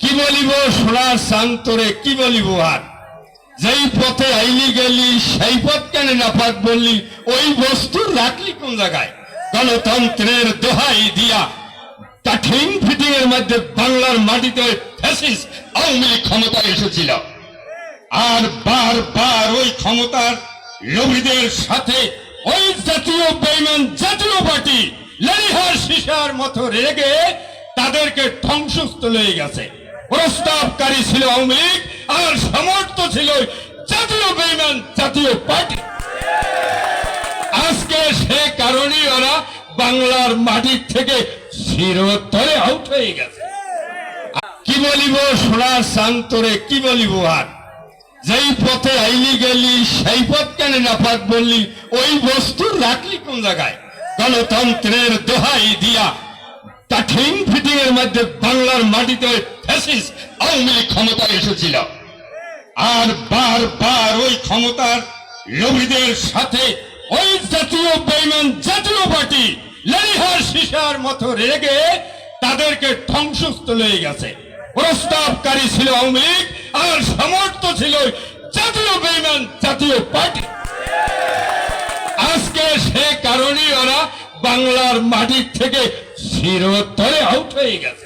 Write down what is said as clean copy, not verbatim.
কি বলিব সোনার শান্তরে কি বলিব আর যেই পথে আইলি গেলি সেই পথ কেন নাপাক বললি ওই বস্তু রাখলি কোন জায়গায় গণতন্ত্রের দোহাই দিয়া কাঠিং ফিটিং এর মধ্যে বাংলার মাটিতে ফ্যাসিস্ট আওয়ামী লীগ ক্ষমতায় এসেছিল আর বারবার ওই ক্ষমতার লোভীদের সাথে ওই জাতীয় বেঈমান জাতীয় পার্টি লেলিহার শিশার মতো রেগে তাদেরকে ধ্বংসস্থলে গেছে প্রস্তাবকারী ছিল আওয়ামী লীগ আর সমর্থ ছিল জাতীয় বেঈমান জাতীয় পার্টি আজকে সে কারণেই ওরা বাংলার মাটির থেকে চিরতরে আউট হয়ে গেছে কি বলিব সোনার শান্তরে কি বলিব আর যেই পথে আইলি গেলি সেই পথ কেন নাপাক বললি ওই বস্তু রাখলি কোন জায়গায় গণতন্ত্রের দোহাই দিয়া কাঠিং ফিটিং এর মধ্যে বাংলার মাটিতে ফ্যাসিস্ট আওয়ামী লীগ ক্ষমতায় এসেছিল আর বারবার ওই ক্ষমতার লোভীদের সাথে ওই জাতীয় বেঈমান জাতীয় পার্টি লেলিহার শিশার মতো রেগে তাদেরকে ধ্বংসস্থলে গেছে প্রস্তাবকারী ছিল আওয়ামী লীগ আর সমর্থ ছিল জাতীয় বেঈমান জাতীয় পার্টি আজকে সে কারণেই ওরা বাংলার মাটির থেকে চিরতরে আউট হয়ে গেছে।